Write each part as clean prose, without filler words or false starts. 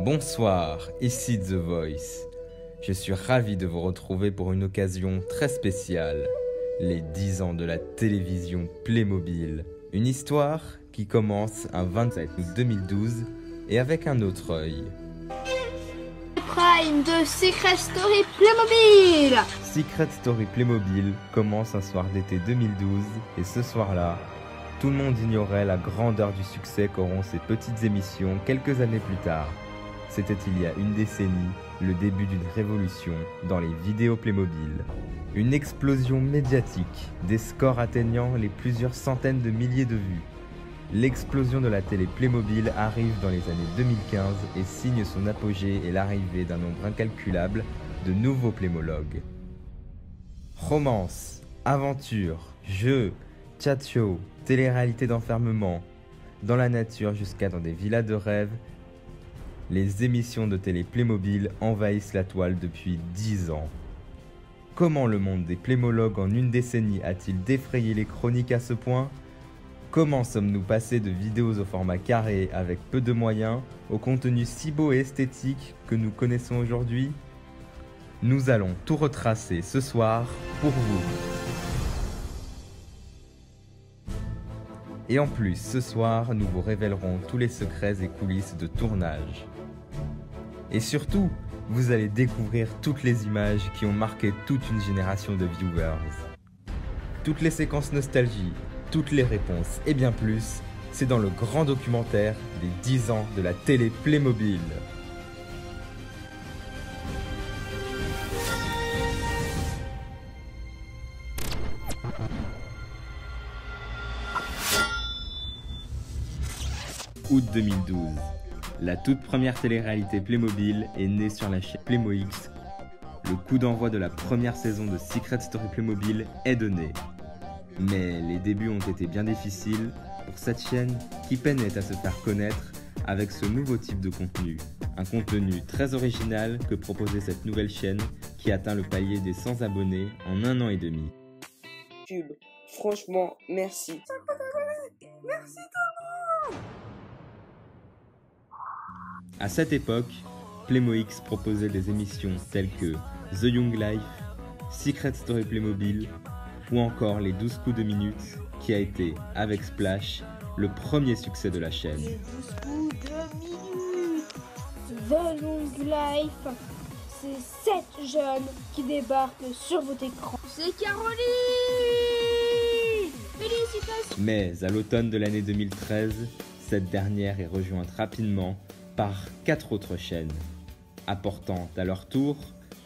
Bonsoir, ici The Voice. Je suis ravi de vous retrouver pour une occasion très spéciale. Les 10 ans de la télévision Playmobil. Une histoire qui commence un 27 août 2012 et avec un autre œil. Prime de Secret Story Playmobil. Secret Story Playmobil commence un soir d'été 2012 et ce soir-là, tout le monde ignorait la grandeur du succès qu'auront ces petites émissions quelques années plus tard. C'était il y a une décennie, le début d'une révolution dans les vidéos Playmobil. Une explosion médiatique, des scores atteignant les plusieurs centaines de milliers de vues. L'explosion de la télé Playmobil arrive dans les années 2015 et signe son apogée et l'arrivée d'un nombre incalculable de nouveaux Playmologues. Romance, aventure, jeux, chat show, télé-réalité d'enfermement, dans la nature jusqu'à dans des villas de rêve, les émissions de télé Playmobil envahissent la toile depuis 10 ans. Comment le monde des Playmologues en une décennie a-t-il défrayé les chroniques à ce point ? Comment sommes-nous passés de vidéos au format carré avec peu de moyens au contenu si beau et esthétique que nous connaissons aujourd'hui ? Nous allons tout retracer ce soir pour vous. Et en plus, ce soir, nous vous révélerons tous les secrets et coulisses de tournage. Et surtout, vous allez découvrir toutes les images qui ont marqué toute une génération de viewers. Toutes les séquences nostalgie, toutes les réponses et bien plus, c'est dans le grand documentaire des 10 ans de la télé Playmobil. Août 2012. La toute première télé-réalité Playmobil est née sur la chaîne PlaymoX. Le coup d'envoi de la première saison de Secret Story Playmobil est donné. Mais les débuts ont été bien difficiles pour cette chaîne qui peinait à se faire connaître avec ce nouveau type de contenu. Un contenu très original que proposait cette nouvelle chaîne qui atteint le palier des 100 abonnés en 1 an et demi. Cube, franchement, merci. Merci À cette époque, PlaymoX proposait des émissions telles que The Young Life, Secret Story Playmobil ou encore les 12 coups de minute qui a été, avec Splash, le premier succès de la chaîne. Les 12 coups de minute. The Long Life. C'est 7 jeunes qui débarquent sur votre écran. C'est Caroline. Félicitations. Mais à l'automne de l'année 2013, cette dernière est rejointe rapidement par 4 autres chaînes, apportant à leur tour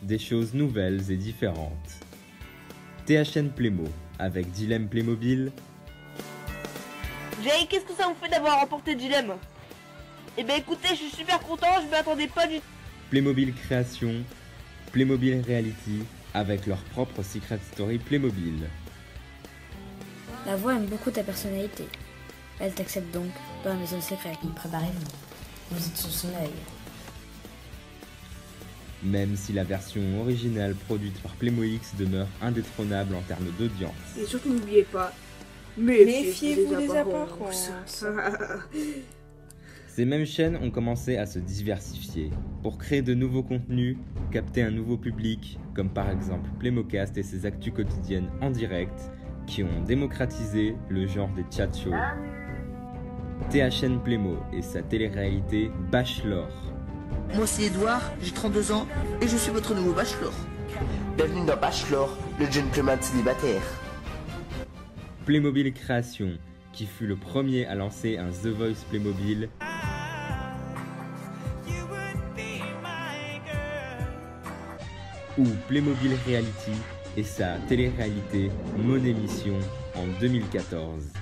des choses nouvelles et différentes. THN Playmo avec Dilemme Playmobil. Jay, qu'est-ce que ça vous fait d'avoir remporté Dilemme? Eh ben écoutez, je suis super content, je m'attendais pas du tout. Playmobil Création, Playmobil Reality avec leur propre Secret Story Playmobil. La voix aime beaucoup ta personnalité. Elle t'accepte donc dans la maison secrète. Préparez-vous. Vous êtes sous son œil. Même si la version originale produite par PlaymoX demeure indétrônable en termes d'audience. Et surtout n'oubliez pas, Méfiez-vous des apparences. Ces mêmes chaînes ont commencé à se diversifier pour créer de nouveaux contenus, capter un nouveau public, comme par exemple Playmocast et ses actus quotidiennes en direct, qui ont démocratisé le genre des chat shows. THN Playmo et sa télé-réalité Bachelor. Moi c'est Edouard, j'ai 32 ans et je suis votre nouveau Bachelor. Bienvenue dans Bachelor, le gentleman célibataire. Playmobil Création, qui fut le premier à lancer un The Voice Playmobil. Ou Playmobil Reality et sa télé-réalité Mon Émission en 2014.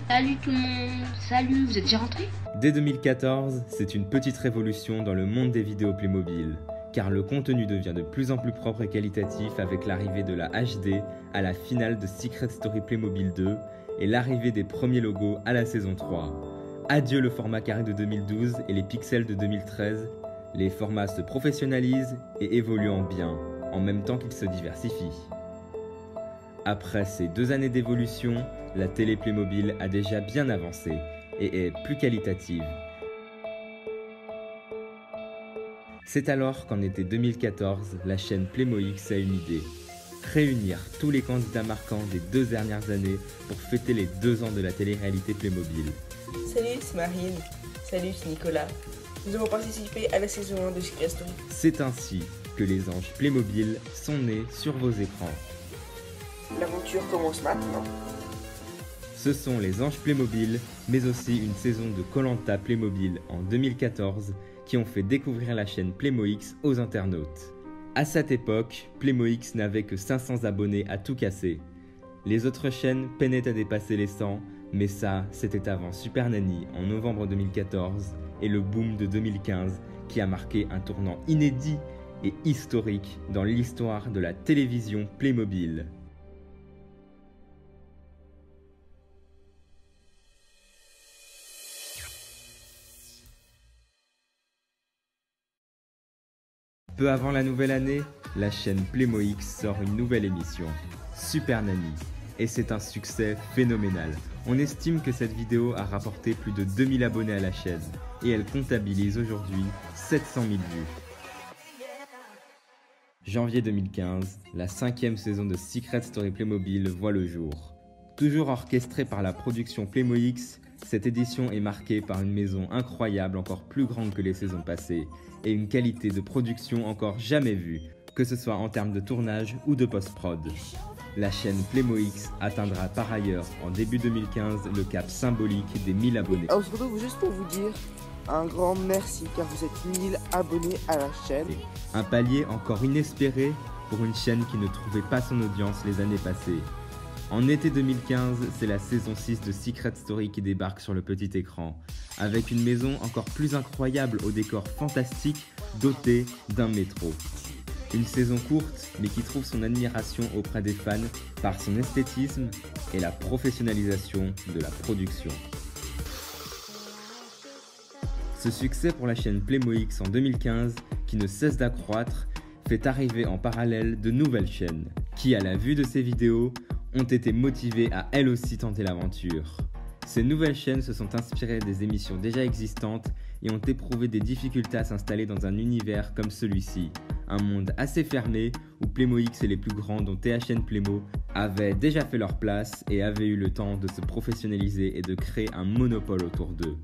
Salut tout le monde, salut, vous êtes déjà rentrés? Dès 2014, c'est une petite révolution dans le monde des vidéos Playmobil, car le contenu devient de plus en plus propre et qualitatif avec l'arrivée de la HD à la finale de Secret Story Playmobil 2 et l'arrivée des premiers logos à la saison 3. Adieu le format carré de 2012 et les pixels de 2013, les formats se professionnalisent et évoluent en bien, en même temps qu'ils se diversifient. Après ces 2 années d'évolution, la télé Playmobil a déjà bien avancé et est plus qualitative. C'est alors qu'en été 2014, la chaîne Playmo X a une idée. Réunir tous les candidats marquants des 2 dernières années pour fêter les 2 ans de la télé-réalité Playmobil. Salut, c'est Marine. Salut, c'est Nicolas. Nous avons participé à la saison 1 de Secret Story. C'est ainsi que les anges Playmobil sont nés sur vos écrans. L'aventure commence maintenant. Ce sont les anges Playmobil, mais aussi une saison de Koh-Lanta Playmobil en 2014 qui ont fait découvrir la chaîne Playmo X aux internautes. À cette époque, Playmo X n'avait que 500 abonnés à tout casser. Les autres chaînes peinaient à dépasser les 100, mais ça, c'était avant Super Nanny en novembre 2014 et le boom de 2015 qui a marqué un tournant inédit et historique dans l'histoire de la télévision Playmobil. Peu avant la nouvelle année, la chaîne Playmo X sort une nouvelle émission, Super Nanny, et c'est un succès phénoménal. On estime que cette vidéo a rapporté plus de 2000 abonnés à la chaîne, et elle comptabilise aujourd'hui 700 000 vues. Janvier 2015, la 5e saison de Secret Story Playmobil voit le jour. Toujours orchestrée par la production Playmo X, cette édition est marquée par une maison incroyable encore plus grande que les saisons passées, et une qualité de production encore jamais vue, que ce soit en termes de tournage ou de post-prod. La chaîne Playmo X atteindra par ailleurs en début 2015 le cap symbolique des 1000 abonnés. On se retrouve juste pour vous dire un grand merci car vous êtes 1000 abonnés à la chaîne. Un palier encore inespéré pour une chaîne qui ne trouvait pas son audience les années passées. En été 2015, c'est la saison 6 de Secret Story qui débarque sur le petit écran, avec une maison encore plus incroyable au décor fantastique dotée d'un métro. Une saison courte, mais qui trouve son admiration auprès des fans par son esthétisme et la professionnalisation de la production. Ce succès pour la chaîne Playmo X en 2015, qui ne cesse d'accroître, fait arriver en parallèle de nouvelles chaînes, qui à la vue de ces vidéos, ont été motivées à elles aussi tenter l'aventure. Ces nouvelles chaînes se sont inspirées des émissions déjà existantes et ont éprouvé des difficultés à s'installer dans un univers comme celui-ci, un monde assez fermé où Playmo X et les plus grands dont THN Playmo avaient déjà fait leur place et avaient eu le temps de se professionnaliser et de créer un monopole autour d'eux.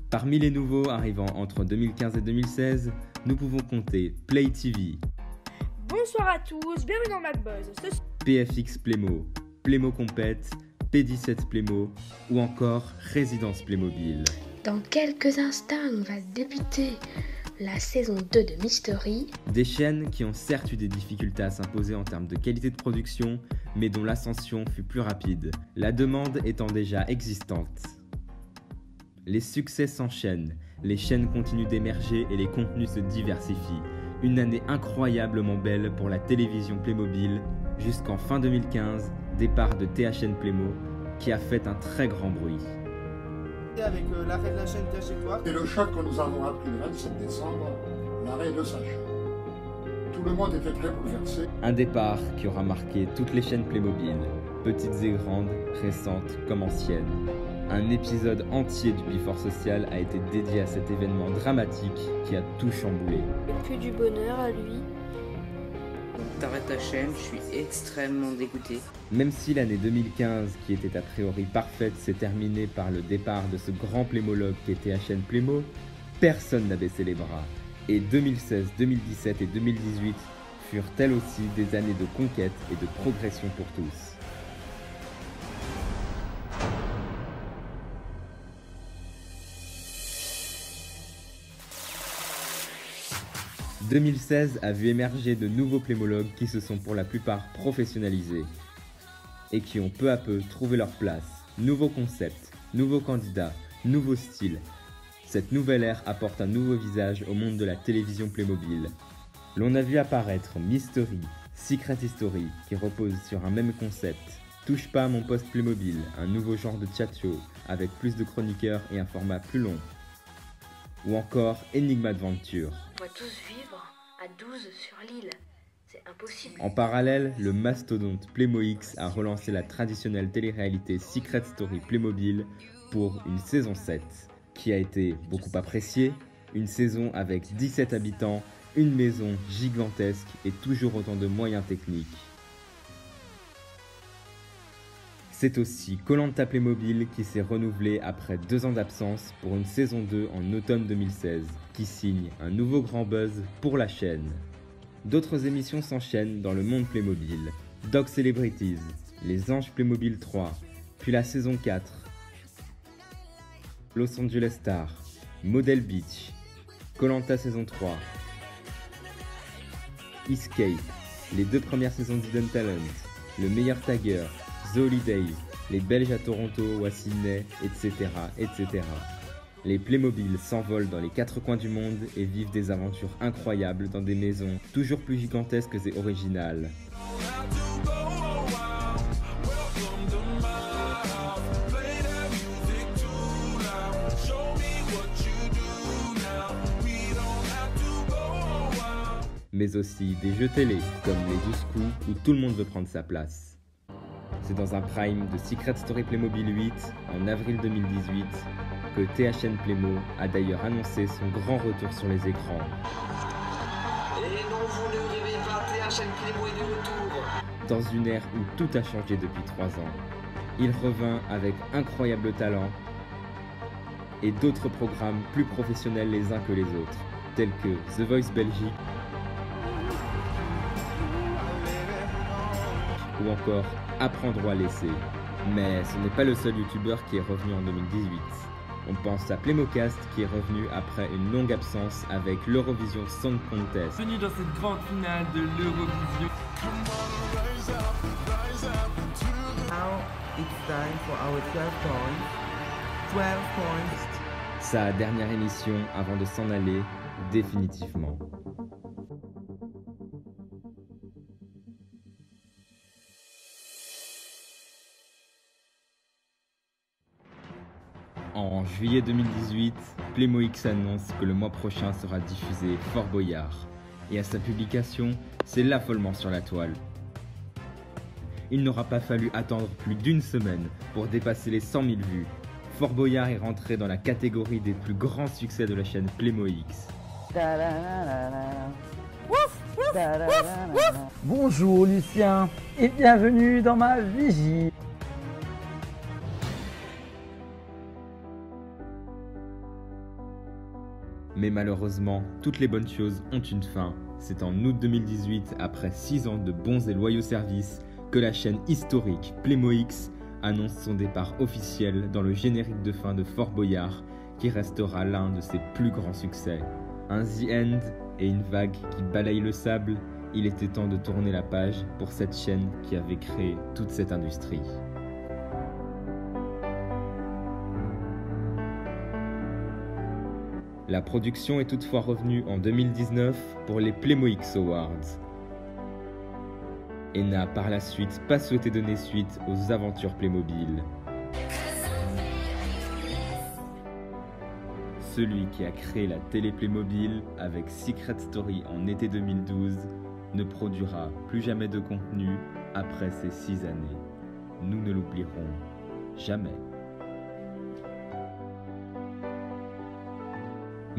Parmi les nouveaux arrivant entre 2015 et 2016, nous pouvons compter Play TV, Bonsoir à tous, bienvenue dans MacBuzz. PFX Playmo, Playmo Compete, P17 Playmo ou encore Résidence Playmobil. Dans quelques instants, on va débuter la saison 2 de Mystery. Des chaînes qui ont certes eu des difficultés à s'imposer en termes de qualité de production, mais dont l'ascension fut plus rapide, la demande étant déjà existante. Les succès s'enchaînent, les chaînes continuent d'émerger et les contenus se diversifient. Une année incroyablement belle pour la télévision Playmobil, jusqu'en fin 2015, départ de THN Playmo, qui a fait un très grand bruit. Avec l'arrêt de la chaîne THN Noir. Et le choc que nous avons appris le 27 décembre, l'arrêt de sa chaîne. Tout le monde était très bouleversé. Un départ qui aura marqué toutes les chaînes Playmobil, petites et grandes, récentes comme anciennes. Un épisode entier du Before Social a été dédié à cet événement dramatique qui a tout chamboulé. Que du bonheur à lui. T'arrêtes ta chaîne, je suis extrêmement dégoûté. Même si l'année 2015, qui était a priori parfaite, s'est terminée par le départ de ce grand plémologue qui était THN Playmo, personne n'a baissé les bras. Et 2016, 2017 et 2018 furent elles aussi des années de conquête et de progression pour tous. « 2016 a vu émerger de nouveaux plémologues qui se sont pour la plupart professionnalisés et qui ont peu à peu trouvé leur place. Nouveaux concepts, nouveaux candidats, nouveaux styles. Cette nouvelle ère apporte un nouveau visage au monde de la télévision Playmobil. L'on a vu apparaître Mystery, Secret History qui repose sur un même concept. Touche pas à mon poste Playmobil, un nouveau genre de chat show avec plus de chroniqueurs et un format plus long. Ou encore Enigma Adventure. On va tous vivre à 12 sur l'île. C'est impossible. En parallèle, le mastodonte Playmo X a relancé la traditionnelle télé-réalité Secret Story Playmobil pour une saison 7, qui a été beaucoup appréciée, Une saison avec 17 habitants, une maison gigantesque et toujours autant de moyens techniques. C'est aussi Koh-Lanta Playmobil qui s'est renouvelé après 2 ans d'absence pour une saison 2 en automne 2016, qui signe un nouveau grand buzz pour la chaîne. D'autres émissions s'enchaînent dans le monde Playmobil. Dog Celebrities, Les Anges Playmobil 3, puis la saison 4, Los Angeles Star, Model Beach, Koh-Lanta saison 3, Escape, les 2 premières saisons d'Hidden Talent, Le Meilleur Tagger, The Holiday, les Belges à Toronto ou à Sydney, etc., etc. Les Playmobil s'envolent dans les 4 coins du monde et vivent des aventures incroyables dans des maisons toujours plus gigantesques et originales. Mais aussi des jeux télé comme les 12 coups où tout le monde veut prendre sa place. C'est dans un prime de Secret Story Playmobil 8 en avril 2018 que THN Playmo a d'ailleurs annoncé son grand retour sur les écrans. Et non, vous ne rêvez pas, THN Playmo est de retour. Dans une ère où tout a changé depuis 3 ans, il revint avec incroyable talent et d'autres programmes plus professionnels les uns que les autres, tels que The Voice Belgique ou encore Apprendre à laisser. Mais ce n'est pas le seul youtubeur qui est revenu en 2018. On pense à Playmocast qui est revenu après une longue absence avec l'Eurovision Song Contest. Venu dans cette grande finale de l'Eurovision. Now it's time for our 12 points. 12 points. Sa dernière émission avant de s'en aller définitivement. En juillet 2018, Playmo X annonce que le mois prochain sera diffusé Fort Boyard. Et à sa publication, c'est l'affolement sur la toile. Il n'aura pas fallu attendre plus d'1 semaine pour dépasser les 100 000 vues. Fort Boyard est rentré dans la catégorie des plus grands succès de la chaîne Playmo X. Bonjour Lucien et bienvenue dans ma vigie. Mais malheureusement, toutes les bonnes choses ont une fin. C'est en août 2018, après 6 ans de bons et loyaux services, que la chaîne historique Playmo X annonce son départ officiel dans le générique de fin de Fort Boyard, qui restera l'un de ses plus grands succès. Un The End et une vague qui balaye le sable, il était temps de tourner la page pour cette chaîne qui avait créé toute cette industrie. La production est toutefois revenue en 2019 pour les Playmo X Awards et n'a par la suite pas souhaité donner suite aux aventures Playmobil. Celui qui a créé la télé Playmobil avec Secret Story en été 2012 ne produira plus jamais de contenu après ces 6 années. Nous ne l'oublierons jamais.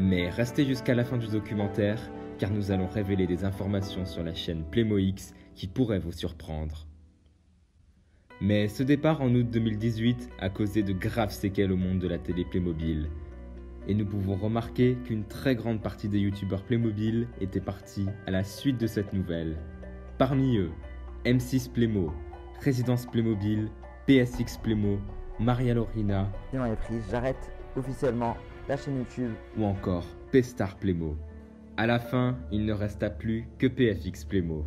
Mais restez jusqu'à la fin du documentaire, car nous allons révéler des informations sur la chaîne Playmo X qui pourraient vous surprendre. Mais ce départ en août 2018 a causé de graves séquelles au monde de la télé Playmobil. Et nous pouvons remarquer qu'une très grande partie des youtubeurs Playmobil étaient partis à la suite de cette nouvelle. Parmi eux, M6 Playmo, Résidence Playmobil, PSX Playmo, Maria Lorina, j'arrête officiellement la chaîne YouTube ou encore P-Star Playmo. À la fin, il ne resta plus que PFX Playmo.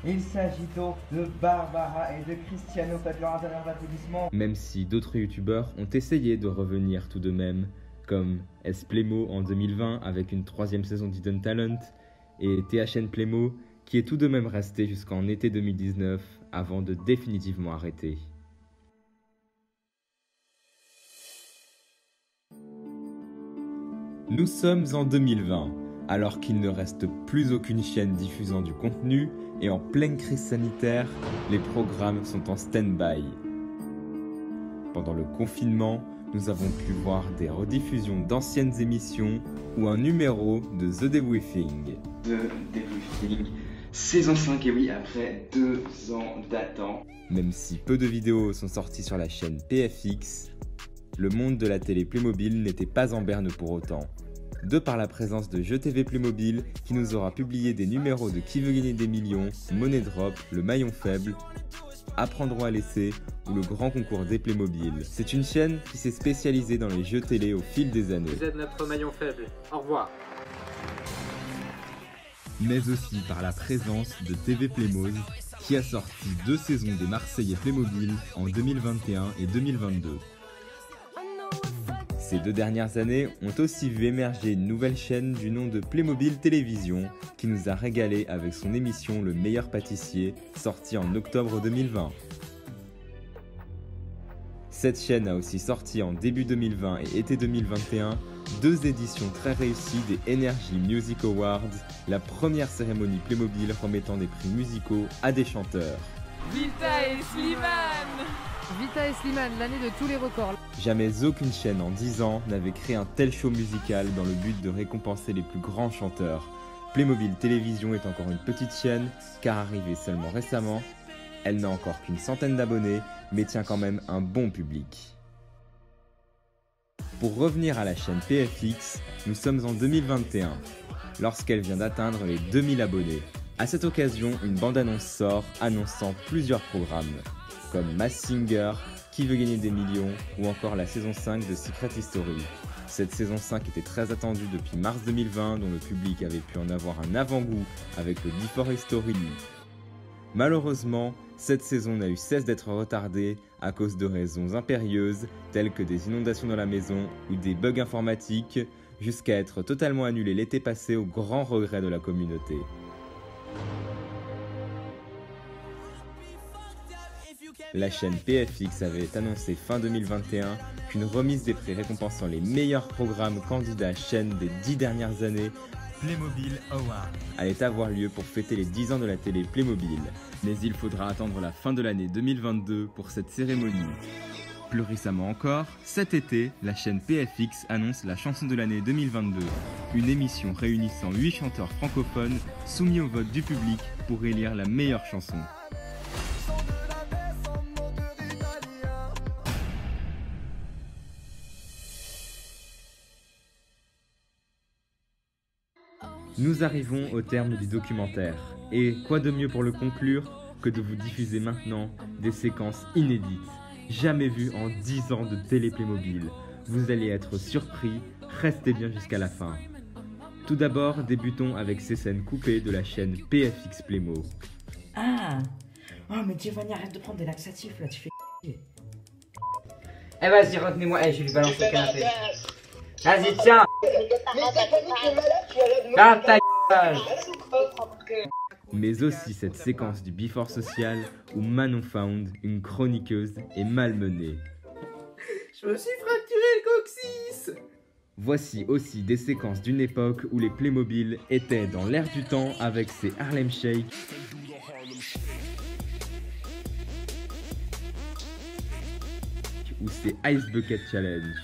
Il s'agit donc de Barbara et de Cristiano, faites leur applaudissement. Même si d'autres youtubeurs ont essayé de revenir tout de même, comme S Playmo en 2020 avec une 3e saison d'Hidden Talent, et THN Playmo qui est tout de même resté jusqu'en été 2019 avant de définitivement arrêter. Nous sommes en 2020, alors qu'il ne reste plus aucune chaîne diffusant du contenu et en pleine crise sanitaire, les programmes sont en stand-by. Pendant le confinement, nous avons pu voir des rediffusions d'anciennes émissions ou un numéro de The Debriefing. The Debriefing, saison 5, et oui, après 2 ans d'attente. Même si peu de vidéos sont sorties sur la chaîne PFX, le monde de la télé Playmobil n'était pas en berne pour autant. De par la présence de Jeux TV Playmobil qui nous aura publié des numéros de Qui veut gagner des millions, Money Drop, Le Maillon Faible, Apprendre à laisser ou le grand concours des Playmobil. C'est une chaîne qui s'est spécialisée dans les jeux télé au fil des années. Vous êtes notre maillon faible. Au revoir. Mais aussi par la présence de TV Playmobil qui a sorti 2 saisons des Marseillais Playmobil en 2021 et 2022. Ces 2 dernières années ont aussi vu émerger une nouvelle chaîne du nom de Playmobil Télévision qui nous a régalé avec son émission Le Meilleur Pâtissier, sortie en octobre 2020. Cette chaîne a aussi sorti en début 2020 et été 2021 2 éditions très réussies des Energy Music Awards, la première cérémonie Playmobil remettant des prix musicaux à des chanteurs. Vita et Slimane! Vita et Slimane, l'année de tous les records. Jamais aucune chaîne en 10 ans n'avait créé un tel show musical dans le but de récompenser les plus grands chanteurs. Playmobil Télévision est encore une petite chaîne, car arrivée seulement récemment, elle n'a encore qu'une centaine d'abonnés, mais tient quand même un bon public. Pour revenir à la chaîne PFX, nous sommes en 2021, lorsqu'elle vient d'atteindre les 2000 abonnés. À cette occasion, une bande-annonce sort annonçant plusieurs programmes, comme Masked Singer, Qui veut gagner des millions ou encore la saison 5 de Secret History. Cette saison 5 était très attendue depuis mars 2020, dont le public avait pu en avoir un avant-goût avec le Before History. Malheureusement, cette saison n'a eu cesse d'être retardée à cause de raisons impérieuses telles que des inondations dans la maison ou des bugs informatiques, jusqu'à être totalement annulée l'été passé au grand regret de la communauté. La chaîne PFX avait annoncé fin 2021 qu'une remise des prix récompensant les meilleurs programmes candidats chaîne des 10 dernières années, Playmobil Awards, allait avoir lieu pour fêter les 10 ans de la télé Playmobil. Mais il faudra attendre la fin de l'année 2022 pour cette cérémonie. Plus récemment encore, cet été, la chaîne PFX annonce la chanson de l'année 2022, une émission réunissant 8 chanteurs francophones soumis au vote du public pour élire la meilleure chanson. Nous arrivons au terme du documentaire, et quoi de mieux pour le conclure que de vous diffuser maintenant des séquences inédites, jamais vues en 10 ans de télé Playmobil. Vous allez être surpris, restez bien jusqu'à la fin. Tout d'abord, débutons avec ces scènes coupées de la chaîne PFX Playmo. Ah! Oh mais Giovanni, arrête de prendre des laxatifs là, tu fais chier. Eh vas-y, retenez-moi, je lui balance le canapé. Vas-y, tiens! Garde ta gueule! Mais aussi cette séquence du Before Social où Manon Found, une chroniqueuse, est malmenée. Je me suis fracturé le coccyx! Voici aussi des séquences d'une époque où les Playmobil étaient dans l'air du temps avec ses Harlem Shake, ou ses Ice Bucket Challenge.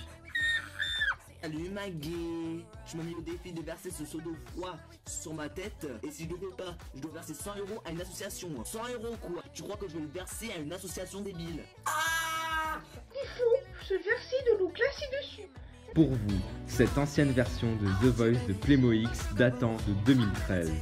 Salut Maggie, je me mets au défi de verser ce seau d'eau froid sur ma tête. Et si je ne le fais pas, je dois verser 100 € à une association. 100 € quoi? Tu crois que je vais le verser à une association débile? Ah! Il faut se verser de l'eau glacée dessus. Pour vous, cette ancienne version de The Voice de Playmo X datant de 2013.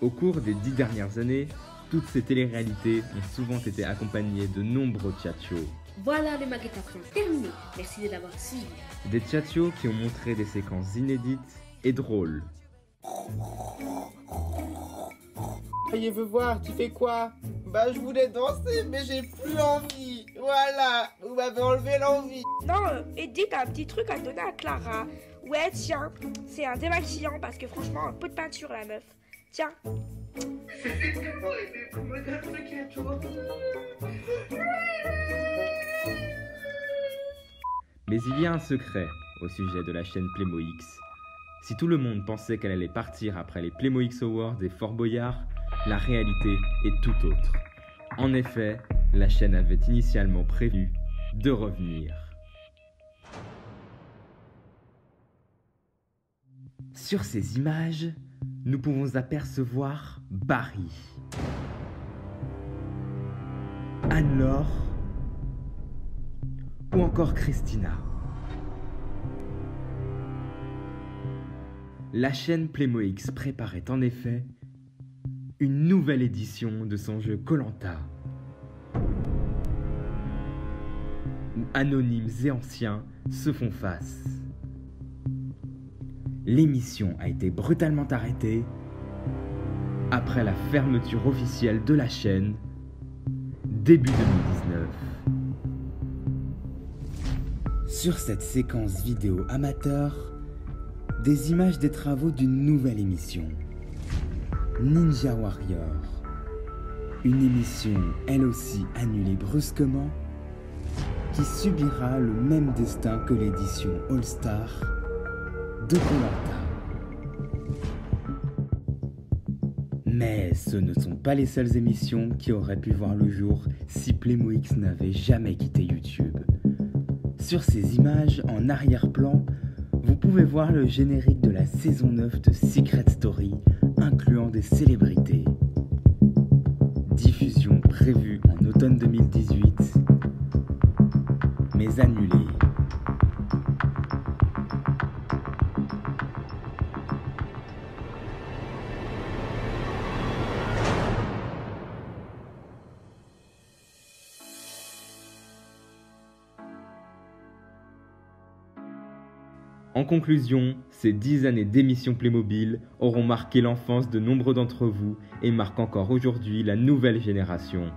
Au cours des 10 dernières années, toutes ces téléréalités ont souvent été accompagnées de nombreux tchatchos. Voilà, le maquettation terminé. Merci de l'avoir suivi. Des tchatchos qui ont montré des séquences inédites et drôles. Je veux voir, tu fais quoi? Bah je voulais danser mais j'ai plus envie. Voilà, vous m'avez enlevé l'envie. Non, Edith a un petit truc à donner à Clara. Ouais, tiens, c'est un démaquillant parce que franchement, un pot de peinture la meuf. Tiens. Mais il y a un secret au sujet de la chaîne Playmo X. Si tout le monde pensait qu'elle allait partir après les Playmo X Awards et Fort Boyard, la réalité est tout autre. En effet, la chaîne avait initialement prévu de revenir. Sur ces images, nous pouvons apercevoir Barry, Anne-Laure ou encore Christina. La chaîne Playmo-X préparait en effet une nouvelle édition de son jeu Koh-Lanta, où anonymes et anciens se font face. L'émission a été brutalement arrêtée après la fermeture officielle de la chaîne début 2019. Sur cette séquence vidéo amateur, des images des travaux d'une nouvelle émission, Ninja Warrior, une émission elle aussi annulée brusquement, qui subira le même destin que l'édition All Star de Koh-Lanta. Mais ce ne sont pas les seules émissions qui auraient pu voir le jour si Playmo-X n'avait jamais quitté YouTube. Sur ces images, en arrière-plan, vous pouvez voir le générique de la saison 9 de Secret Story, incluant des célébrités. Diffusion prévue en automne 2018, mais annulée. En conclusion, ces 10 années d'émissions Playmobil auront marqué l'enfance de nombreux d'entre vous et marquent encore aujourd'hui la nouvelle génération.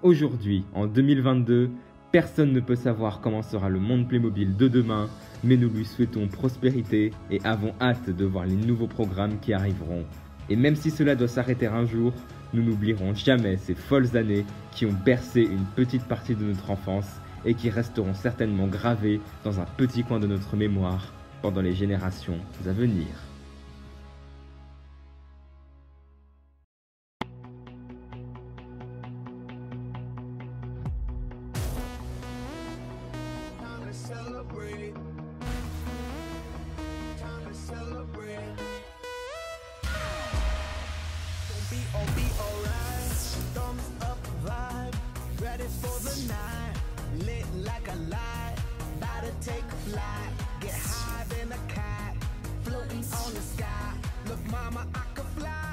Aujourd'hui, en 2022, personne ne peut savoir comment sera le monde Playmobil de demain, mais nous lui souhaitons prospérité et avons hâte de voir les nouveaux programmes qui arriveront. Et même si cela doit s'arrêter un jour, nous n'oublierons jamais ces folles années qui ont bercé une petite partie de notre enfance et qui resteront certainement gravés dans un petit coin de notre mémoire pendant les générations à venir. Lit like a light, about to take a flight, get high than a kite, floating on the sky. Look, mama, I could fly.